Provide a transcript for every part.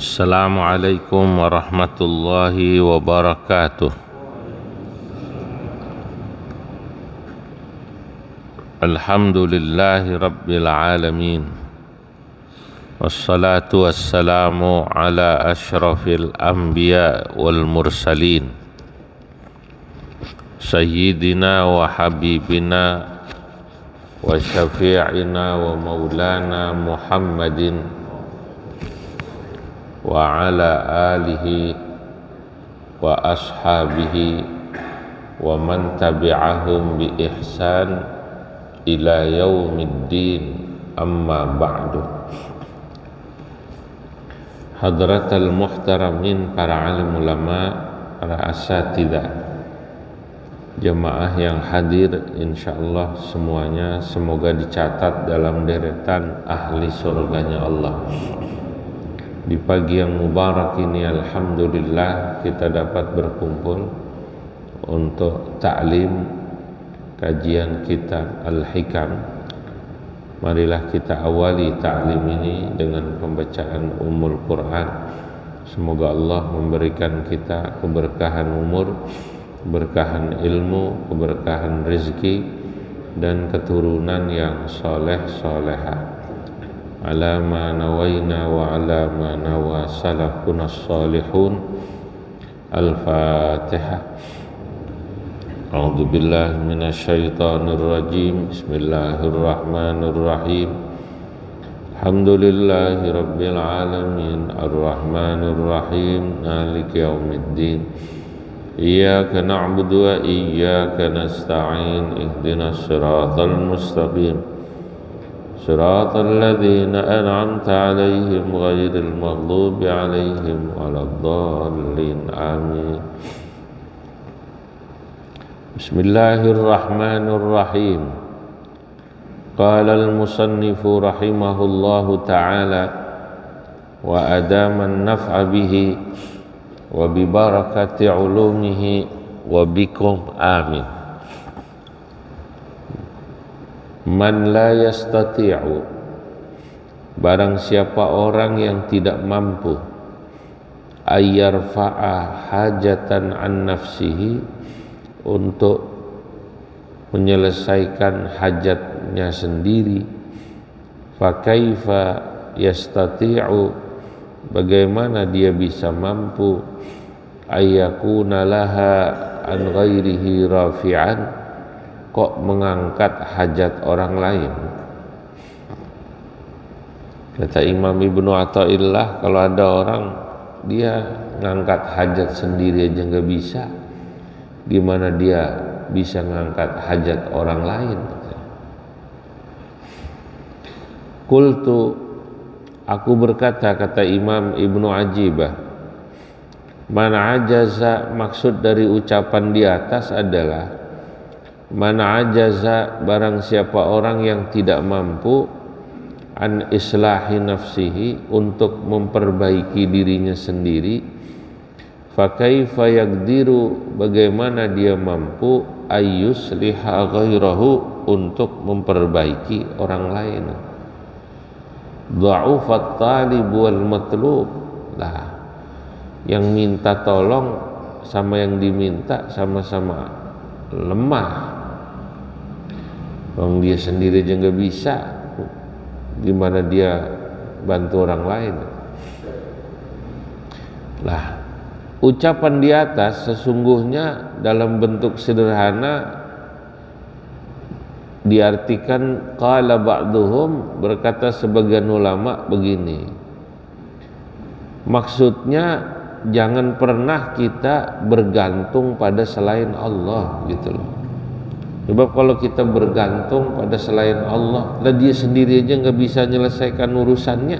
Assalamualaikum warahmatullahi wabarakatuh. Alhamdulillahi rabbil alamin. Wassalatu wassalamu ala ashrafil anbiya wal mursalin, sayyidina wa habibina wa syafi'ina wa maulana Muhammadin wa ala alihi wa ashabihi wa man tabi'ahum bi ihsan ila yaumiddin, amma ba'du. Hadratal muhtaramin, para alim ulama, para asatidzah, jemaah yang hadir, insyaallah semuanya semoga dicatat dalam deretan ahli surganya Allah. Di pagi yang mubarak ini alhamdulillah kita dapat berkumpul untuk ta'lim kajian kitab Al-Hikam. Marilah kita awali ta'lim ini dengan pembacaan Ummul Quran. Semoga Allah memberikan kita keberkahan umur, keberkahan ilmu, keberkahan rezeki dan keturunan yang soleh-solehah. Ala ma nawaina wa ala ma nawa salafuna salihun. Al-Fatihah. A'udzu billahi minasyaitonir rajim. Bismillahirrahmanirrahim. Alhamdulillahi rabbil alamin, arrahmanir rahim, maliki yaumiddin. Iyyaka na'budu wa iyyaka nasta'in. Ihdinas siratal mustaqim. صراط الذين أنعمت عليهم غير المغضوب عليهم ولا الضالين آمين. بسم الله الرحمن الرحيم. قال المصنف رحمه الله تعالى وأدام النفع به وببركة علومه وبكم آمين. Man la yastati'u, barang siapa orang yang tidak mampu, ayyarfa'a hajatan an nafsihi, untuk menyelesaikan hajatnya sendiri, fa kaifa yastati'u, bagaimana dia bisa mampu, ayyakuna laha an ghairihi rafi'an, kok mengangkat hajat orang lain. Kata Imam Ibnu Athaillah, kalau ada orang dia ngangkat hajat sendiri aja nggak bisa, gimana dia bisa ngangkat hajat orang lain? Qultu, aku berkata, kata Imam Ibnu Ajibah, man ajaza, maksud dari ucapan di atas adalah man ajaza, barang siapa orang yang tidak mampu, an islahi nafsihi, untuk memperbaiki dirinya sendiri, fa kaifa yaqdiru, bagaimana dia mampu, ayyusliha ghairahu, untuk memperbaiki orang lain. Dha'ufat talib wal matlub, lah yang minta tolong sama yang diminta sama-sama lemah. Orang dia sendiri aja nggak bisa, gimana dia bantu orang lain? Lah, ucapan di atas sesungguhnya dalam bentuk sederhana diartikan qala ba'duhum, berkata sebagian ulama begini, maksudnya jangan pernah kita bergantung pada selain Allah, gitu loh. Sebab kalau kita bergantung pada selain Allah, lah dia sendiri aja nggak bisa menyelesaikan urusannya.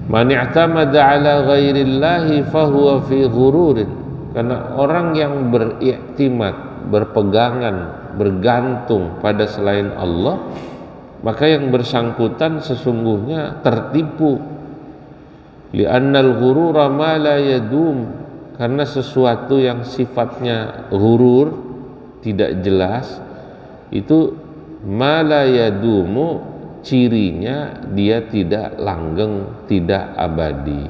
Man i'tamada ala ghairillahi fahuwa fi ghururin, karena orang yang beriktimat, berpegangan, bergantung pada selain Allah, maka yang bersangkutan sesungguhnya tertipu. Li'annal ghurura ma la yadum, karena sesuatu yang sifatnya ghurur, tidak jelas, itu ma la yadumu, cirinya dia tidak langgeng, tidak abadi.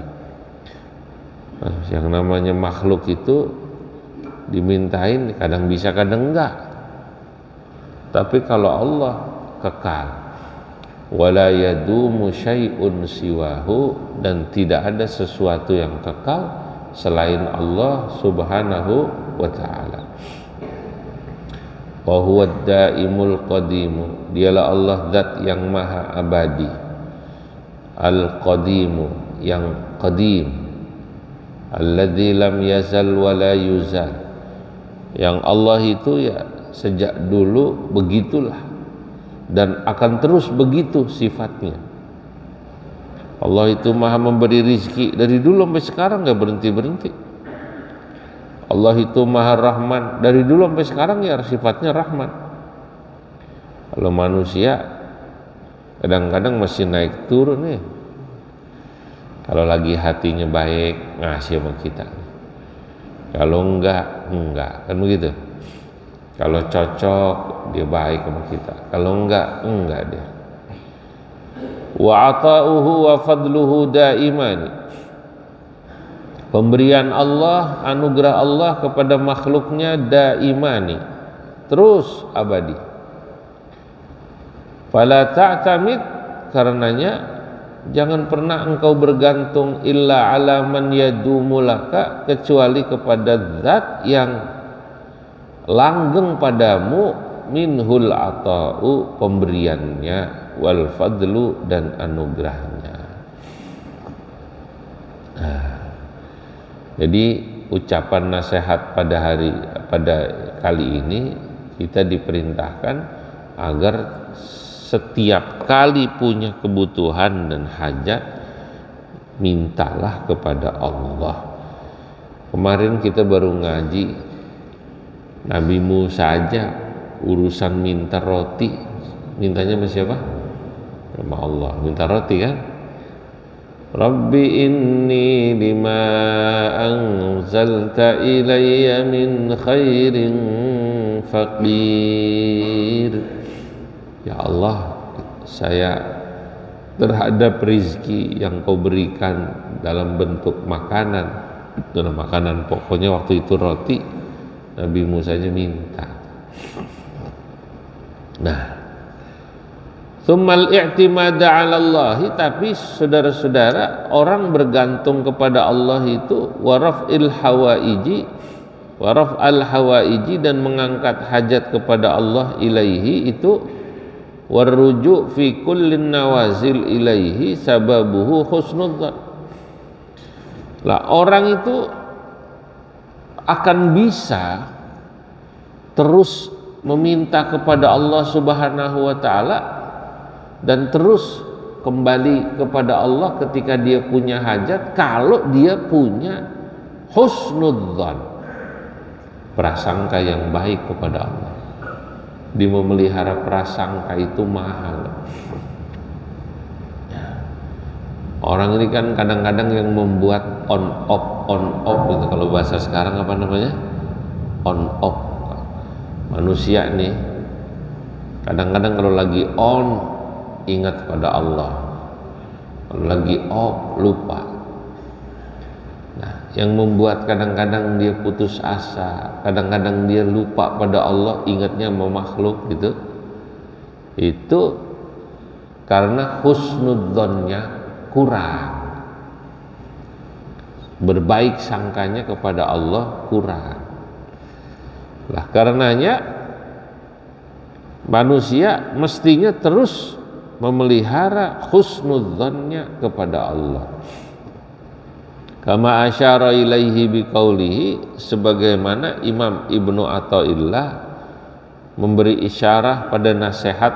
Nah, yang namanya makhluk itu dimintain kadang bisa kadang enggak. Tapi kalau Allah kekal, wala yadumu syai'un siwahu, dan tidak ada sesuatu yang kekal selain Allah Subhanahu wa ta'ala. Wa huwa ad-daimul qadimu, dialah Allah zat yang maha abadi, al-qadimu, yang qadim, alladzi lam yazal wa la yuzal, yang Allah itu ya sejak dulu begitulah dan akan terus begitu sifatnya. Allah itu maha memberi rizki dari dulu sampai sekarang, gak berhenti-berhenti. Allah itu maha rahman dari dulu sampai sekarang, ya sifatnya rahman. Kalau manusia kadang-kadang masih naik turun nih. Kalau lagi hatinya baik ngasih sama kita, kalau enggak kan begitu. Kalau cocok dia baik sama kita, kalau enggak dia. Wa ata'uhu wa fadluhu daimani, pemberian Allah, anugerah Allah kepada makhluknya daimani, terus abadi. Fala ta'tamid, karenanya jangan pernah engkau bergantung illa ala man yadumu laka, kecuali kepada zat yang langgeng padamu, minhul ata'u, pemberiannya, wal fadlu, dan anugerahnya. Jadi ucapan nasihat pada kali ini kita diperintahkan agar setiap kali punya kebutuhan dan hajat, mintalah kepada Allah. Kemarin kita baru ngaji Nabi Musa aja urusan minta roti, mintanya sama siapa? Sama Allah, minta roti kan? Rabbi inni lima anzalta ilayya min khairin faqir. Ya Allah, saya terhadap rizki yang kau berikan dalam bentuk makanan, dalam makanan pokoknya waktu itu roti, Nabi Musa aja minta. Nah, tsummal i'timada 'ala Allah, tapi saudara-saudara, orang bergantung kepada Allah itu waraf'il hawaiji, dan mengangkat hajat kepada Allah ilaihi itu, warruju' fi kullin nawazil ilaihi sababuhu husnudzan. Lah orang itu akan bisa terus meminta kepada Allah Subhanahu wa ta'ala dan terus kembali kepada Allah ketika dia punya hajat, kalau dia punya husnudzan, prasangka yang baik kepada Allah. Dia memelihara prasangka itu mahal. Orang ini kan kadang-kadang yang membuat on off gitu. Kalau bahasa sekarang apa namanya? On off. Manusia nih kadang-kadang kalau lagi on ingat pada Allah, kalau lagi off lupa. Nah, yang membuat kadang-kadang dia putus asa, kadang-kadang dia lupa pada Allah, ingatnya sama makhluk gitu, itu karena husnudzonnya kurang, berbaik sangkanya kepada Allah kurang. Lah karenanya manusia mestinya terus memelihara husnudzonnya kepada Allah. Kama asyara ilaihi biqaulihi, sebagaimana Imam Ibnu Athaillah memberi isyarah pada nasihat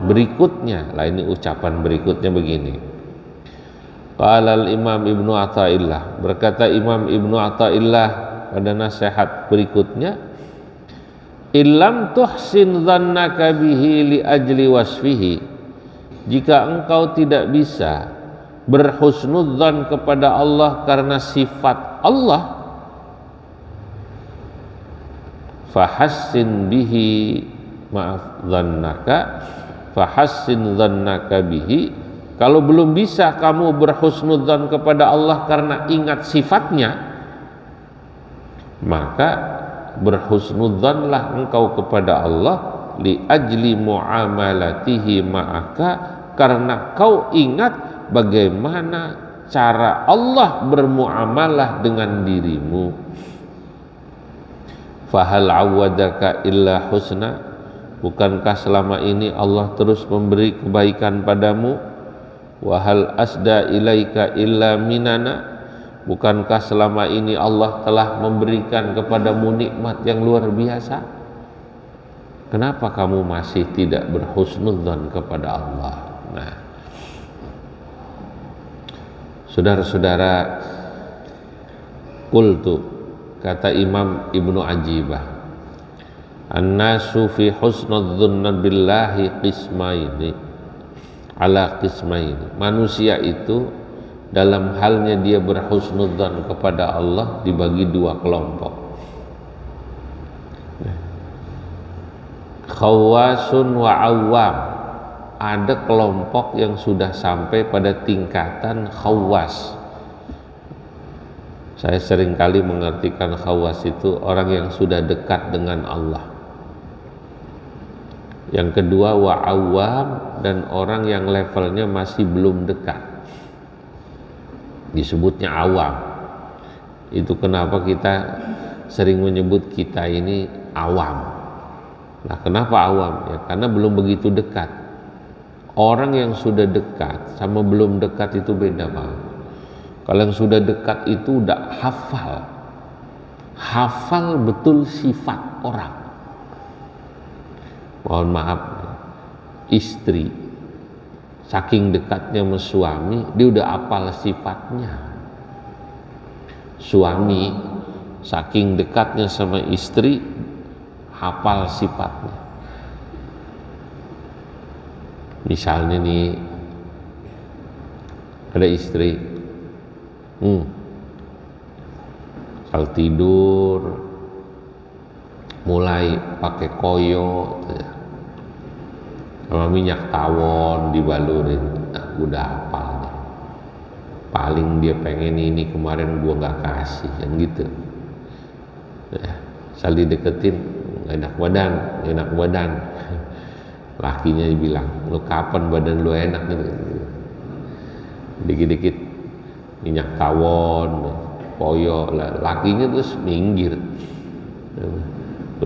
berikutnya. Lah ini ucapan berikutnya begini. Qala al-Imam Ibnu Athaillah, berkata Imam Ibnu Athaillah pada nasihat berikutnya, illam tuhsin dhannaka bihi li ajli wasfihi, jika engkau tidak bisa berhusnudzan kepada Allah karena sifat Allah, fahassin bihi, maaf, dhannaka fahassin dzannaka bihi, kalau belum bisa kamu berhusnudzan kepada Allah karena ingat sifatnya, maka berhusnudzanlah engkau kepada Allah li ajli muamalatihi ma'aka, karena kau ingat bagaimana cara Allah bermuamalah dengan dirimu. Fahal awadaka illa husna, bukankah selama ini Allah terus memberi kebaikan padamu? Wahal asda ilaika illa minana, bukankah selama ini Allah telah memberikan kepadamu nikmat yang luar biasa? Kenapa kamu masih tidak berhusnudzan kepada Allah? Nah, saudara-saudara, qultu, kata Imam Ibnu Ajibah, an-nasu fi husnudzanni billahi qismaini, ala qismaini. Manusia itu dalam halnya dia berhusnudzan kepada Allah dibagi dua kelompok. Khawasun wa awam. Ada kelompok yang sudah sampai pada tingkatan khawas. Saya seringkali mengartikan khawas itu orang yang sudah dekat dengan Allah. Yang kedua wa awam, dan orang yang levelnya masih belum dekat, disebutnya awam. Itu kenapa kita sering menyebut kita ini awam. Nah, kenapa awam? Ya, karena belum begitu dekat. Orang yang sudah dekat sama belum dekat itu beda banget. Kalau yang sudah dekat itu udah hafal betul sifat orang. Mohon maaf, istri saking dekatnya sama suami, dia udah hafal sifatnya. Suami saking dekatnya sama istri, hafal sifatnya. Misalnya nih, ada istri kalau tidur mulai pakai koyo sama minyak tawon dibalurin, nah udah hafal nih. Paling dia pengen ini, kemarin gua nggak kasih, yang gitu. Nah, saling deketin, enak badan. Lakinya bilang, lu kapan badan lu enak gitu. Dikit-dikit minyak tawon, koyo, lakinya terus minggir.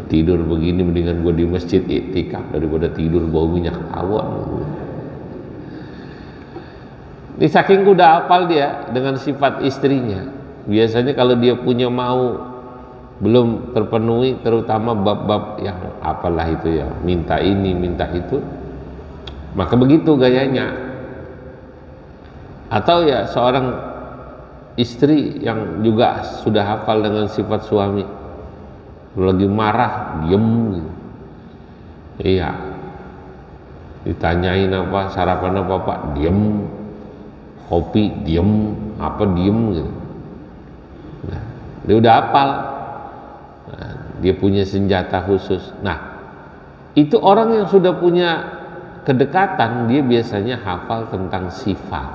Tidur begini mendingan gue di masjid iktikaf daripada tidur bau minyak tawon. Ini saking udah hafal dia dengan sifat istrinya. Biasanya kalau dia punya mau belum terpenuhi, terutama bab-bab yang apalah itu ya, minta ini minta itu, maka begitu gayanya. Atau ya seorang istri yang juga sudah hafal dengan sifat suami, lagi marah diem gitu. Iya, ditanyain apa sarapan apa Pak, diem. Kopi diem, apa diem gitu. Nah, dia udah hafal. Nah, dia punya senjata khusus. Nah, itu orang yang sudah punya kedekatan, dia biasanya hafal tentang sifat.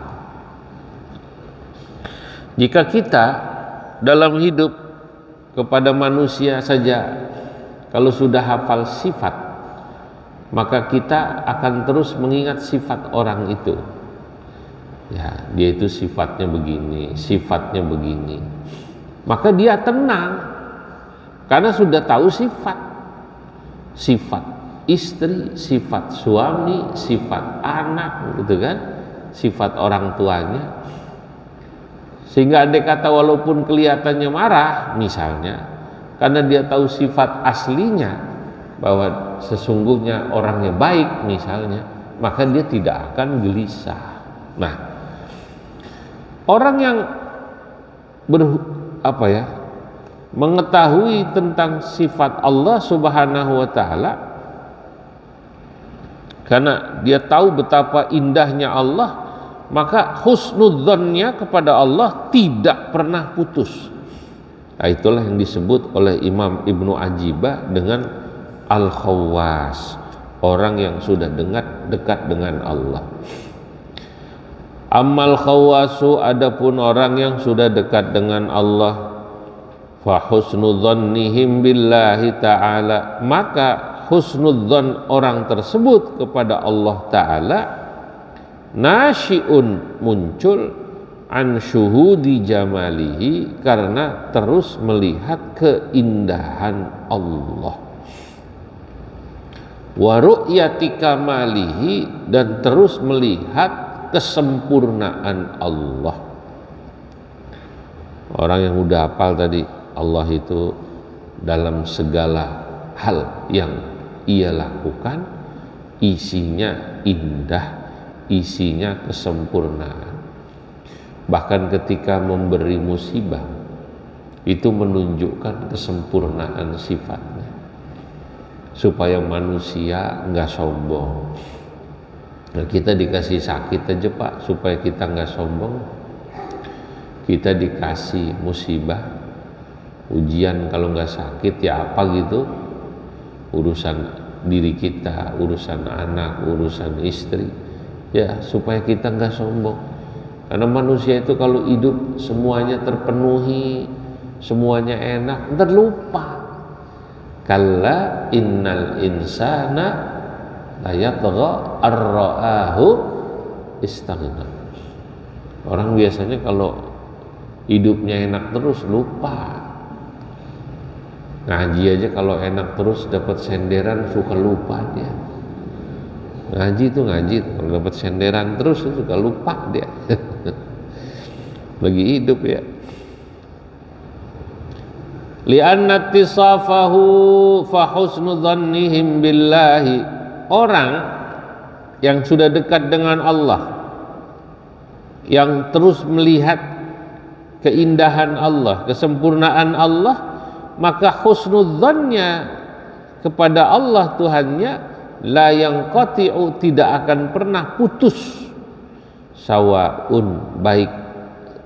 Jika kita dalam hidup kepada manusia saja, kalau sudah hafal sifat, maka kita akan terus mengingat sifat orang itu. Ya, dia itu sifatnya begini, sifatnya begini. Maka dia tenang, karena sudah tahu sifat istri, sifat suami, sifat anak, gitu kan, sifat orang tuanya. Sehingga andai kata walaupun kelihatannya marah misalnya, karena dia tahu sifat aslinya bahwa sesungguhnya orangnya baik misalnya, maka dia tidak akan gelisah. Nah, orang yang mengetahui tentang sifat Allah Subhanahu wa taala, karena dia tahu betapa indahnya Allah, maka husnudzannya kepada Allah tidak pernah putus. Nah, itulah yang disebut oleh Imam Ibnu Ajibah dengan al-khawwas, orang yang sudah dekat dengan Allah. Ammal khawasu, adapun orang yang sudah dekat dengan Allah, fa husnudzannihim billahi ta'ala, maka husnudzan orang tersebut kepada Allah Ta'ala nasyiun, muncul an syuhudi jamalihi, karena terus melihat keindahan Allah, wa ru'yati kamalihi, dan terus melihat kesempurnaan Allah. Orang yang udah hafal tadi, Allah itu dalam segala hal yang ia lakukan isinya indah, isinya kesempurnaan. Bahkan ketika memberi musibah itu menunjukkan kesempurnaan sifatnya, supaya manusia nggak sombong. Nah, kita dikasih sakit aja Pak, supaya kita nggak sombong. Kita dikasih musibah, ujian, kalau nggak sakit ya apa gitu, urusan diri kita, urusan anak, urusan istri, ya supaya kita nggak sombong. Karena manusia itu kalau hidup semuanya terpenuhi, semuanya enak, ntar lupa. Kalla innal insana la yatgha ar-ra'ahu istaghna. Orang biasanya kalau hidupnya enak terus lupa. Ngaji aja kalau enak terus dapat senderan suka lupa dia. Ngaji itu kalau dapat senderan terus suka lupa dia. Lagi hidup ya. Li'anna tisafahu fa husnu dhannihim billahi, orang yang sudah dekat dengan Allah, yang terus melihat keindahan Allah, kesempurnaan Allah, maka husnudzannya kepada Allah Tuhannya la yanqati'u, tidak akan pernah putus, sawaun, baik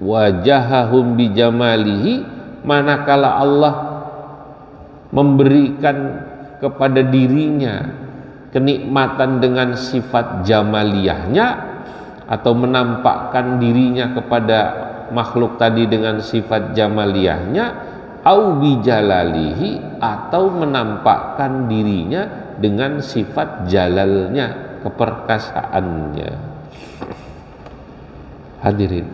wajahahum bijamalihi, manakala Allah memberikan kepada dirinya kenikmatan dengan sifat jamaliyahnya, atau menampakkan dirinya kepada makhluk tadi dengan sifat jamaliyahnya, au bijalalihi, atau menampakkan dirinya dengan sifat jalalnya, keperkasaannya. Hadirin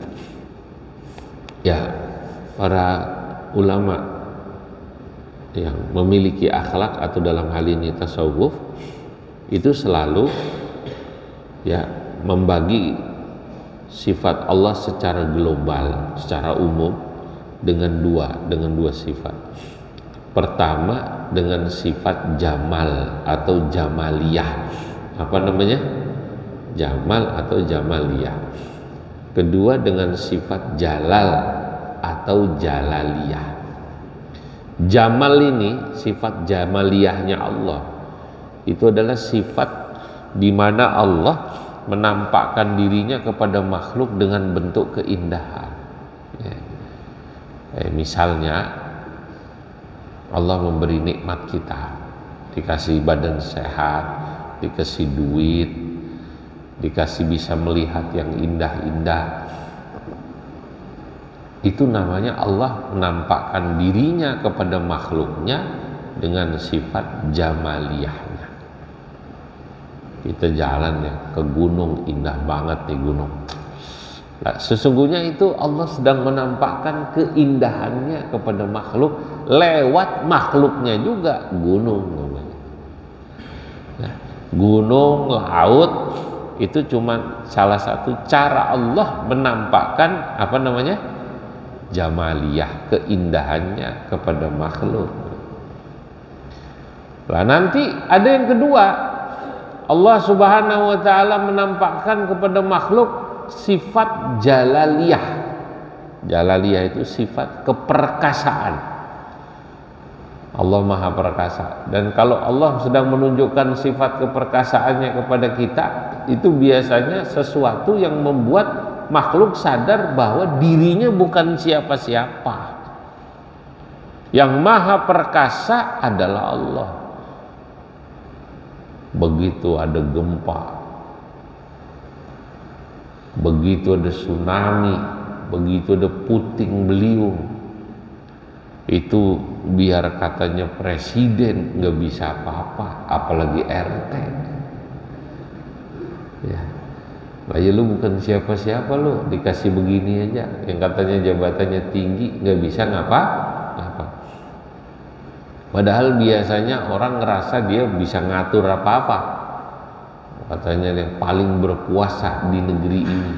ya, para ulama yang memiliki akhlak atau dalam hal ini tasawuf itu selalu ya membagi sifat Allah secara global, secara umum dengan dua sifat. Pertama dengan sifat jamal atau jamaliyah. Apa namanya? Jamal atau jamaliyah. Kedua dengan sifat jalal atau jalaliyah. Jamal ini sifat jamaliyahnya Allah. Itu adalah sifat di mana Allah menampakkan dirinya kepada makhluk dengan bentuk keindahan. Misalnya Allah memberi nikmat kita, dikasih badan sehat, dikasih duit, dikasih bisa melihat yang indah-indah. Itu namanya Allah menampakkan dirinya kepada makhluknya dengan sifat jamaliyahnya. Kita jalan ya ke gunung, indah banget nih gunung. Nah, sesungguhnya itu Allah sedang menampakkan keindahannya kepada makhluk lewat makhluknya juga, gunung namanya. Nah, gunung, laut itu cuma salah satu cara Allah menampakkan apa namanya? Jamaliyah, keindahannya kepada makhluk. Lah nanti ada yang kedua, Allah Subhanahu wa taala menampakkan kepada makhluk sifat jalaliyah. Jalaliyah itu sifat keperkasaan. Allah Maha Perkasa. Dan kalau Allah sedang menunjukkan sifat keperkasaannya kepada kita, itu biasanya sesuatu yang membuat makhluk sadar bahwa dirinya bukan siapa-siapa. Yang Maha Perkasa adalah Allah. begitu ada gempa, begitu ada tsunami, begitu ada puting beliung, itu biar katanya presiden nggak bisa apa-apa, apalagi RT. Ya, aja lu bukan siapa-siapa, lu dikasih begini aja, yang katanya jabatannya tinggi nggak bisa ngapa. Padahal biasanya orang ngerasa dia bisa ngatur apa-apa, katanya yang paling berkuasa di negeri ini.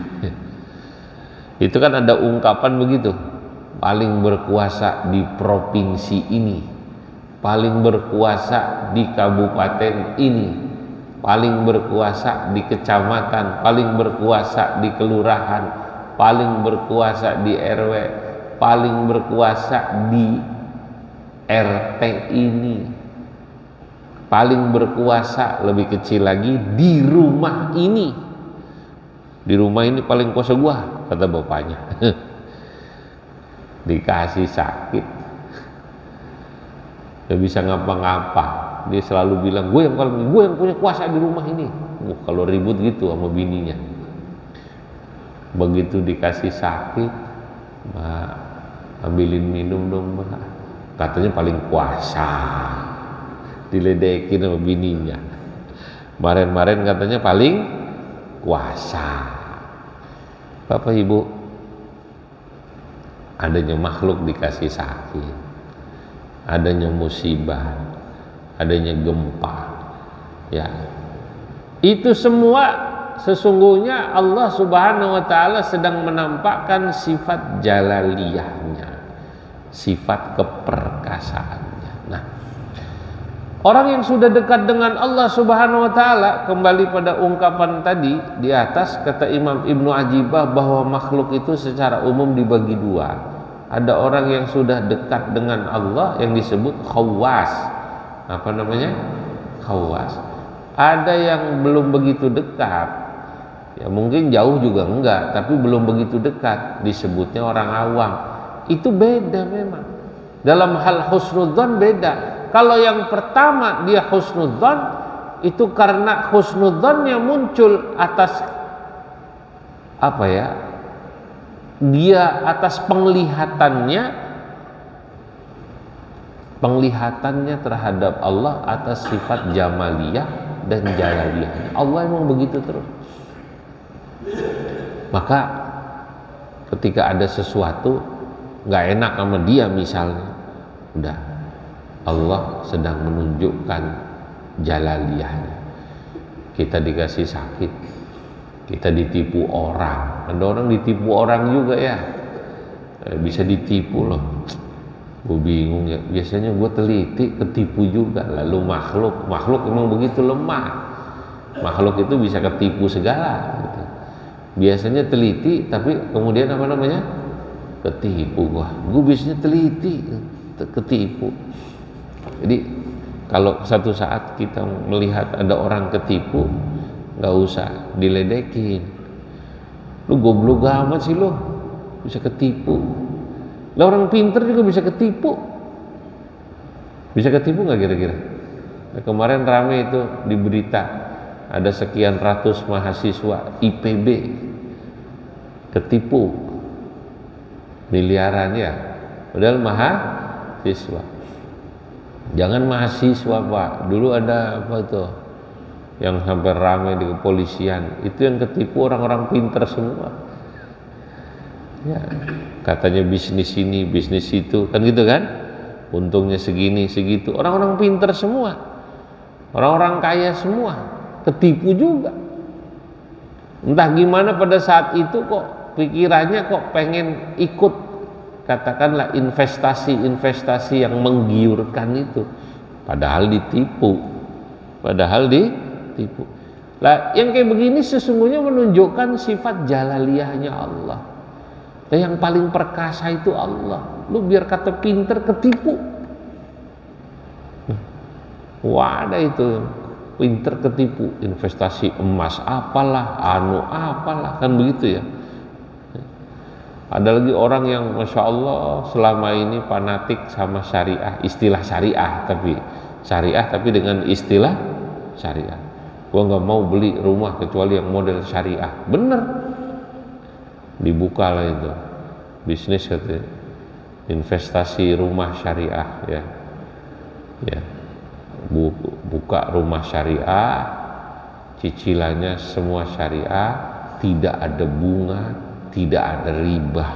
Itu kan ada ungkapan begitu, paling berkuasa di provinsi ini, paling berkuasa di kabupaten ini, paling berkuasa di kecamatan, paling berkuasa di kelurahan, paling berkuasa di RW, paling berkuasa di RT ini, paling berkuasa lebih kecil lagi di rumah ini. Di rumah ini paling kuasa gua, kata bapaknya. Dikasih sakit, gak bisa ngapa-ngapa. Dia selalu bilang, gue yang punya kuasa di rumah ini. Kalau ribut gitu sama bininya, begitu dikasih sakit, Mbak, ambilin minum dong Mbak. Katanya paling kuasa, diledekin sama bininya. Kemarin katanya paling kuasa. Bapak Ibu, adanya makhluk dikasih sakit, adanya musibah, adanya gempa, ya, itu semua sesungguhnya Allah Subhanahu wa Ta'ala sedang menampakkan sifat jalaliyahnya, sifat keperkasaannya. Nah, orang yang sudah dekat dengan Allah Subhanahu wa Ta'ala, kembali pada ungkapan tadi di atas, kata Imam Ibnu Ajibah bahwa makhluk itu secara umum dibagi dua. Ada orang yang sudah dekat dengan Allah yang disebut khawas. Apa namanya? Khawas. Ada yang belum begitu dekat, ya mungkin jauh juga enggak, tapi belum begitu dekat, disebutnya orang awam. Itu beda memang. Dalam hal husnudzon beda. Kalau yang pertama dia husnudzon, itu karena husnudzonnya muncul atas apa ya? Dia atas penglihatannya terhadap Allah atas sifat jamaliyah dan jalaliyah. Allah emang begitu terus. Maka ketika ada sesuatu nggak enak sama dia misalnya, udah Allah sedang menunjukkan jalaliyahnya. Kita dikasih sakit, kita ditipu orang. Ada orang ditipu orang juga ya, bisa ditipu loh. Gue bingung ya, biasanya gue teliti ketipu juga. Lalu makhluk emang begitu lemah. Makhluk itu bisa ketipu segala gitu. Biasanya teliti tapi kemudian apa namanya, ketipu. Gue biasanya teliti ketipu. Jadi kalau satu saat kita melihat ada orang ketipu, nggak usah diledekin. Lu goblok amat sih lu, bisa ketipu. Lah orang pinter juga bisa ketipu. Bisa ketipu nggak kira-kira? Nah, kemarin rame itu di berita, ada sekian ratus mahasiswa IPB ketipu miliaran ya, padahal mahasiswa. Jangan mahasiswa Pak, dulu ada apa tuh yang sampai ramai di kepolisian, itu yang ketipu orang-orang pinter semua ya, katanya bisnis ini bisnis itu kan gitu kan, untungnya segini segitu, orang-orang pinter semua, orang-orang kaya semua ketipu juga. Entah gimana pada saat itu kok pikirannya kok pengen ikut, katakanlah investasi yang menggiurkan itu, padahal ditipu. Lah yang kayak begini sesungguhnya menunjukkan sifat jalaliyahnya Allah. Nah, yang paling perkasa itu Allah. Lu biar kata pinter ketipu. Wah, ada itu pinter ketipu, investasi emas apalah, apalah, kan begitu ya. Ada lagi orang yang Masya Allah selama ini fanatik sama syariah, istilah syariah tapi dengan istilah syariah. Gua nggak mau beli rumah kecuali yang model syariah. Bener, dibuka lah itu bisnis katanya, investasi rumah syariah ya, ya buka rumah syariah, cicilannya semua syariah, tidak ada bunga, tidak ada riba.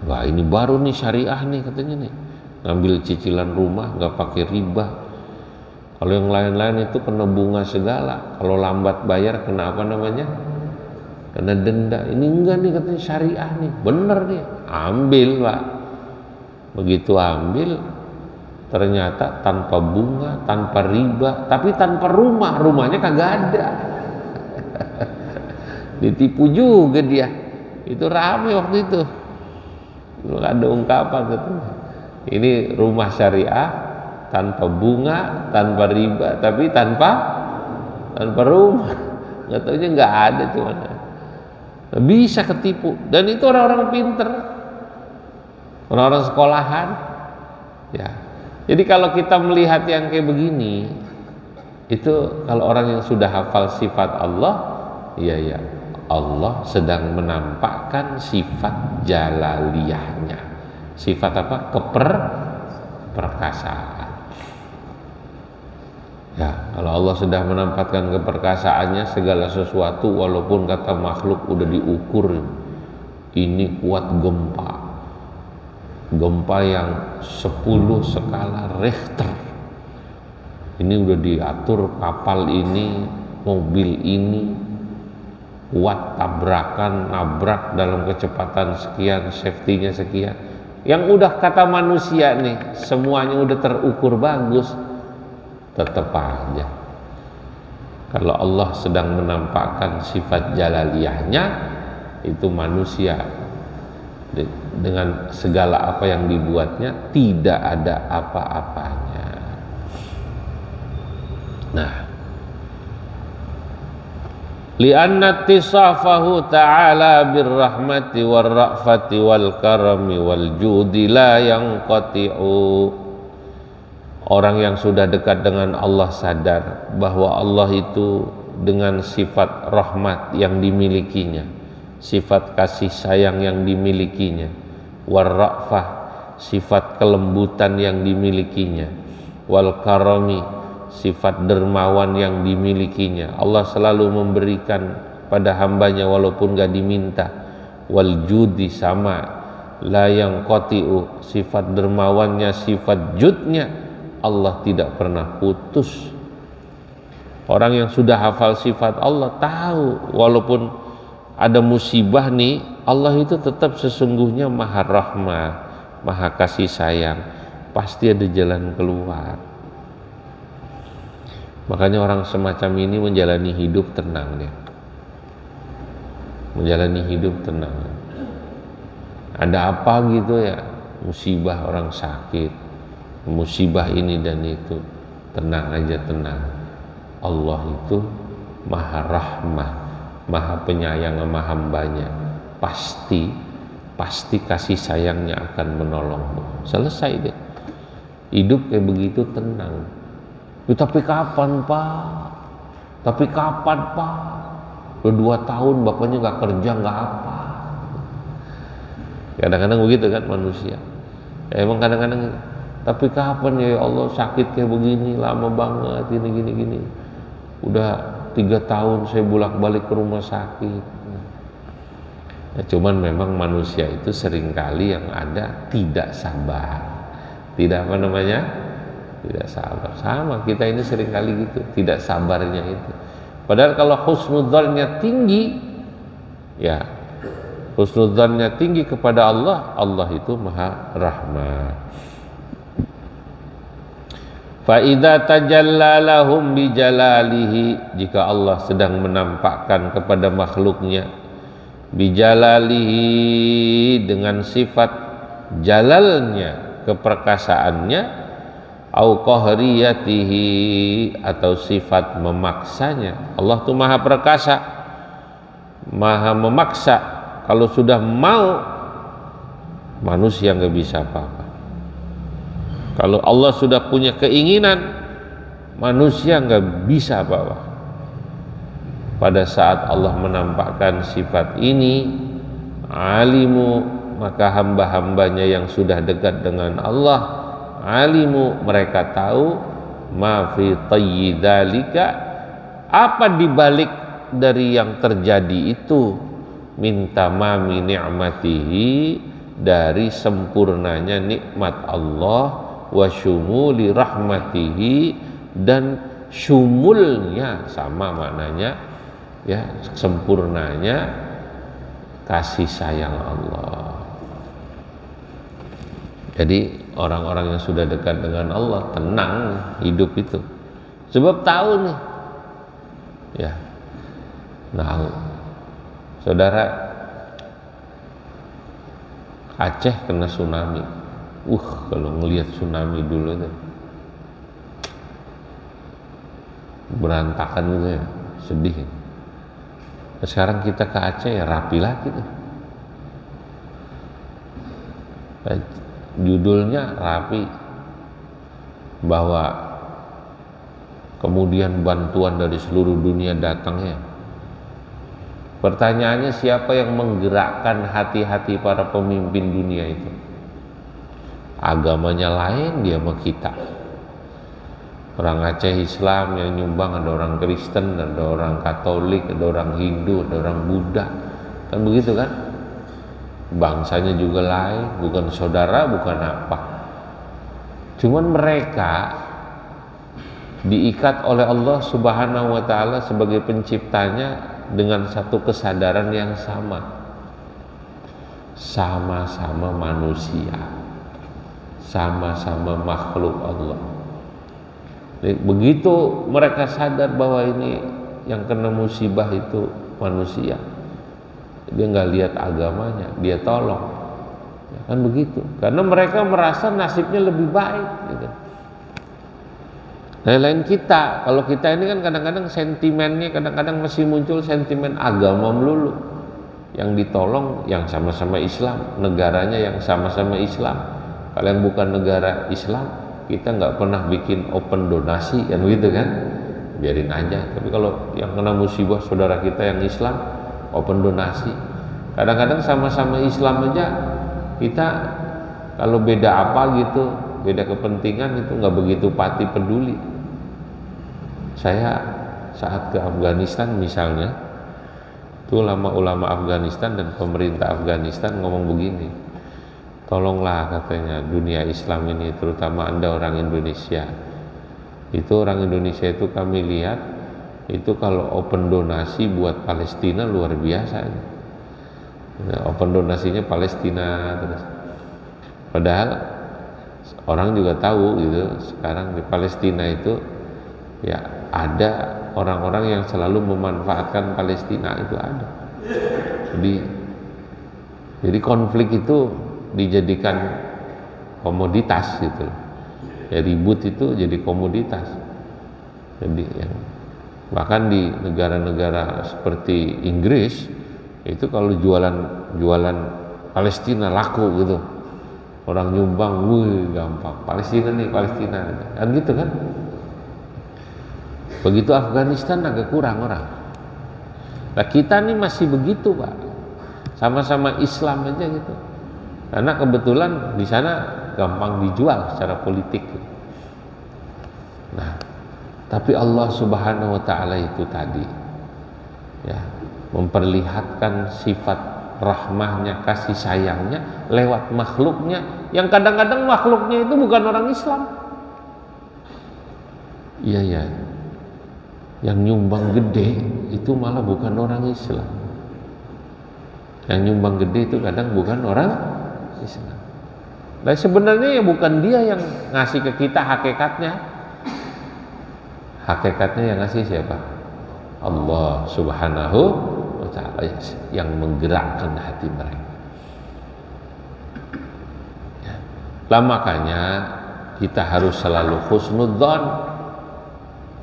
Wah ini baru nih syariah nih katanya nih, ngambil cicilan rumah nggak pakai riba. Kalau yang lain-lain itu kena bunga segala, kalau lambat bayar kena apa namanya, kena denda. Ini enggak nih katanya syariah nih, bener nih, ambil Pak. Begitu ambil ternyata tanpa bunga, tanpa riba, tapi tanpa rumah, rumahnya kagak ada. Ditipu juga dia. Itu rame waktu itu, ada ungkapan katanya, ini rumah syariah tanpa bunga, tanpa riba, tapi tanpa rumah. Nggak taunya nggak ada, cuman bisa ketipu. Dan itu orang-orang pinter, orang-orang sekolahan ya. Jadi kalau kita melihat yang kayak begini, itu kalau orang yang sudah hafal sifat Allah, ya Allah sedang menampakkan sifat jalaliyahnya. Sifat apa? Keperkasaan. Ya, kalau Allah sudah menampakkan keperkasaannya, segala sesuatu walaupun kata makhluk udah diukur, ini kuat gempa yang 10 skala Richter, ini udah diatur kapal ini, mobil ini kuat tabrakan, nabrak dalam kecepatan sekian, safety-nya sekian. Yang udah kata manusia nih, semuanya udah terukur bagus, tetap aja kalau Allah sedang menampakkan sifat jalaliyahnya, itu manusia dengan segala apa yang dibuatnya tidak ada apa-apanya. Nah, li'anna ittisafahu ta'ala birrahmati warra'fati wal karami wal judi la yanqati'u. Orang yang sudah dekat dengan Allah sadar bahwa Allah itu dengan sifat rahmat yang dimilikinya, sifat kasih sayang yang dimilikinya, warra'fah, sifat kelembutan yang dimilikinya, wal karami, sifat dermawan yang dimilikinya. Allah selalu memberikan pada hambanya walaupun gak diminta. Wal judi, sama, la yanqati'u, sifat dermawannya, sifat judnya, Allah tidak pernah putus. Orang yang sudah hafal sifat Allah tahu walaupun ada musibah nih, Allah itu tetap sesungguhnya maha rahmah, maha kasih sayang, pasti ada jalan keluar. Makanya orang semacam ini menjalani hidup tenang dia, menjalani hidup tenang. Ada apa gitu ya, musibah, orang sakit, musibah ini dan itu, tenang aja, tenang. Allah itu maha rahmah, maha penyayang sama hambanya, pasti kasih sayangnya akan menolongmu. Selesai deh, hidup kayak begitu tenang. Tapi kapan Pak? Tapi kapan Pak? Udah 2 tahun bapaknya gak kerja, gak apa. Kadang-kadang begitu kan manusia ya, emang kadang-kadang. Tapi kapan ya Allah, sakit kayak begini lama banget, ini gini. Udah 3 tahun saya bolak-balik ke rumah sakit. Ya, cuman memang manusia itu seringkali yang ada tidak sabar, tidak apa namanya, tidak sabar. Sama kita ini seringkali gitu, tidak sabarnya itu. Padahal kalau husnudzannya tinggi, ya husnudzannya tinggi kepada Allah, Allah itu maha rahmat. Fa idza tajalla lahum bi jalalihi, jika Allah sedang menampakkan kepada makhluknya bi jalalihi, dengan sifat jalalnya, keperkasaannya, au qahriyatihi, atau sifat memaksanya. Allah tuh maha perkasa, maha memaksa. Kalau sudah mau, manusia nggak bisa apa-apa. Kalau Allah sudah punya keinginan, manusia nggak bisa bawa. Pada saat Allah menampakkan sifat ini, alimu, maka hamba-hambanya yang sudah dekat dengan Allah, alimu, mereka tahu, ma fi tayyi dzalika, apa dibalik dari yang terjadi itu, min tamami ni'matihi, dari sempurnanya nikmat Allah, wa syumuli rahmatihi, dan syumulnya, sama maknanya ya, sempurnanya kasih sayang Allah. Jadi orang-orang yang sudah dekat dengan Allah tenang hidup itu, sebab tahu nih ya. Nah, saudara, Aceh kena tsunami. Kalau ngelihat tsunami dulu tuh berantakan gitu ya, sedih. Nah, sekarang kita ke Aceh ya rapi lagi tuh. Judulnya rapi, bahwa kemudian bantuan dari seluruh dunia datangnya. Pertanyaannya, siapa yang menggerakkan hati-hati para pemimpin dunia itu? Agamanya lain, dia sama kita. Orang Aceh Islam yang nyumbang, ada orang Kristen, ada orang Katolik, ada orang Hindu, ada orang Buddha, kan begitu kan? Bangsanya juga lain, bukan saudara, bukan apa. Cuman mereka diikat oleh Allah Subhanahu wa Ta'ala sebagai penciptanya dengan satu kesadaran yang sama-sama manusia, sama-sama makhluk Allah. Begitu mereka sadar bahwa ini yang kena musibah itu manusia, dia nggak lihat agamanya, dia tolong, ya kan begitu, karena mereka merasa nasibnya lebih baik gitu. Lain kita, kalau kita ini kan kadang-kadang sentimennya, kadang-kadang masih muncul sentimen agama melulu. Yang ditolong yang sama-sama Islam, negaranya yang sama-sama Islam. Kalau yang bukan negara Islam, kita nggak pernah bikin open donasi, kan gitu kan, biarin aja. Tapi kalau yang kena musibah saudara kita yang Islam, open donasi. Kadang-kadang sama-sama Islam aja, kita kalau beda apa gitu, beda kepentingan itu nggak begitu peduli. Saya saat ke Afghanistan misalnya, itu ulama-ulama Afghanistan dan pemerintah Afghanistan ngomong begini, tolonglah katanya dunia Islam ini, terutama Anda orang Indonesia. Itu orang Indonesia itu kami lihat, itu kalau open donasi buat Palestina luar biasa. Open donasinya Palestina terus. Padahal orang juga tahu gitu, sekarang di Palestina itu ya ada orang-orang yang selalu memanfaatkan Palestina, itu ada. Jadi konflik itu dijadikan komoditas gitu. Ya, ribut itu jadi komoditas. Jadi bahkan di negara-negara seperti Inggris itu kalau jualan Palestina laku gitu. Orang nyumbang, gampang. Palestina nih, Palestina. Kan gitu kan? Begitu Afghanistan agak kurang orang. Nah, kita nih masih begitu, Pak. Sama-sama Islam aja gitu. Karena kebetulan di sana gampang dijual secara politik. Nah, tapi Allah Subhanahu wa Ta'ala itu tadi ya memperlihatkan sifat rahmahnya, kasih sayangnya lewat makhluknya, yang kadang-kadang makhluknya itu bukan orang Islam. Iya. Yang nyumbang gede itu malah bukan orang Islam. Yang nyumbang gede itu kadang bukan orang Islam. Nah, sebenarnya ya bukan dia yang ngasih ke kita hakikatnya. Hakikatnya yang ngasih siapa? Allah Subhanahu wa Ta'ala, yang menggerakkan hati mereka. Lah makanya kita harus selalu husnudzon.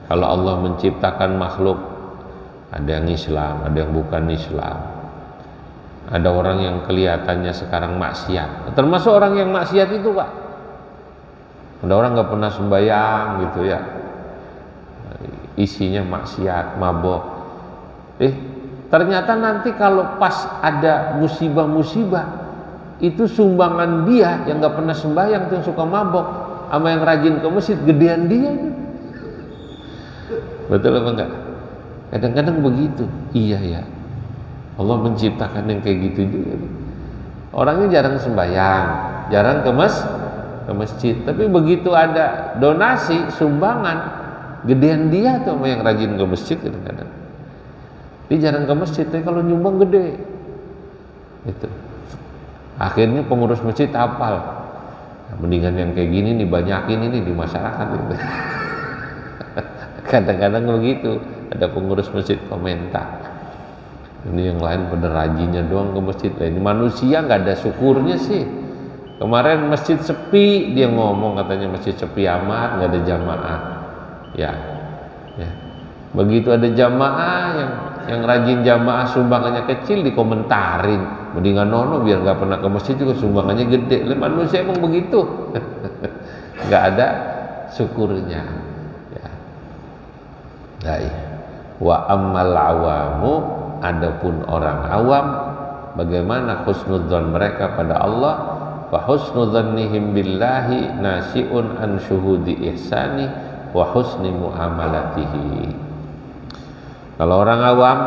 Kalau Allah menciptakan makhluk, ada yang Islam, ada yang bukan Islam. Ada orang yang kelihatannya sekarang maksiat, termasuk orang yang maksiat itu, Pak. Ada orang nggak pernah sembahyang gitu ya, isinya maksiat, mabok. Ternyata nanti kalau pas ada musibah-musibah, itu sumbangan dia yang nggak pernah sembahyang tuh, yang suka mabok, sama yang rajin ke masjid, gedean dia. Betul apa enggak? Kadang-kadang begitu. Iya ya, Allah menciptakan yang kayak gitu juga. Orangnya jarang sembahyang, jarang ke masjid, tapi begitu ada donasi, sumbangan, gedean dia tuh sama yang rajin ke masjid. Kadang-kadang dia jarang ke masjid, tapi kalau nyumbang gede gitu. Akhirnya pengurus masjid hafal, nah, mendingan yang kayak gini nih banyakin ini di masyarakat gitu. Kadang-kadang begitu, ada pengurus masjid komentar, ini yang lain pada rajinnya doang ke masjid, ini manusia nggak ada syukurnya sih. Kemarin masjid sepi, dia ngomong katanya masjid sepi amat, nggak ada jamaah. Ya. Begitu ada jamaah yang rajin jamaah sumbangannya kecil, dikomentarin, mendingan nono biar nggak pernah ke masjid juga sumbangannya gede. Manusia emang begitu, nggak ada syukurnya. Ya. Wa ammal awamu, adapun orang awam, bagaimana husnudzon mereka pada Allah? Fa husnudzannihim billahi nasi'un an syuhudi ihsani wa husni muamalatihi. Kalau orang awam,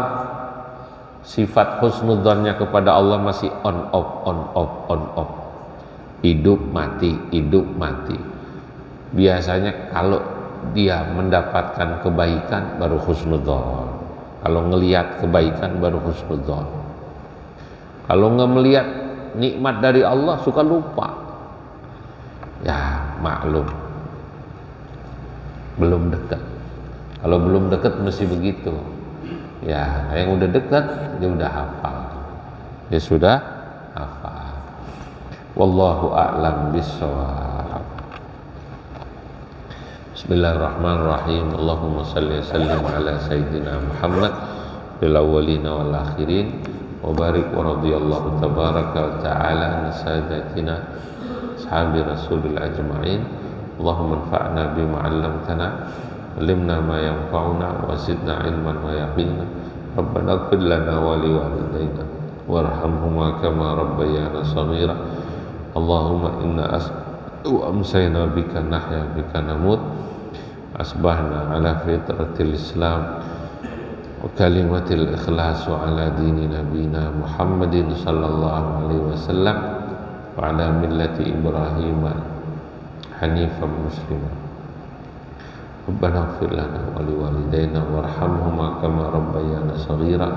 sifat husnudzonnya kepada Allah masih on off, hidup mati. Biasanya kalau dia mendapatkan kebaikan baru husnudzon, kalau ngelihat kebaikan baru husnudzon. Kalau nggak melihat nikmat dari Allah suka lupa. Ya maklum, belum dekat. Kalau belum dekat mesti begitu. Ya, yang udah dekat dia udah hafal. Dia sudah hafal. Wallahu a'lam bishawab. Bismillahirrahmanirrahim. Allahumma salli wa sallim ala sayyidina Muhammad fil awwalina wal akhirin wa barik wa radhiyallahu tabaraka wa ta'ala an sadatina ashabi rasulil ajma'in. Allahumma anfa'na bima 'allamtana, علمنا ما ينفعنا وزدنا علما ويقينا ربنا اغفر لنا ولوالدينا وارحمهما كما ربيانا صغيرا اللهم إنا أمسينا بك نحيا بك نموت أصبحنا على فطرة الإسلام وكلمة الإخلاص على دين نبينا محمد صلى الله عليه وسلم وعلى ملة إبراهيم حنيفا مسلما ربنا اغفر لنا ولوالدينا وارحمهما كما ربيانا صغيرا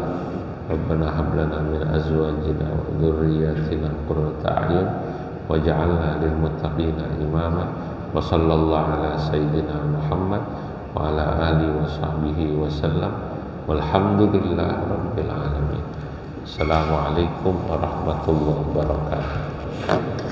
ربنا هب لنا من أزواجنا وذرياتنا قرة أعين واجعلنا للمتقين إماما وصلى الله على سيدنا محمد وعلى آله وصحبه وسلم والحمد لله رب العالمين. السلام عليكم ورحمة الله وبركاته.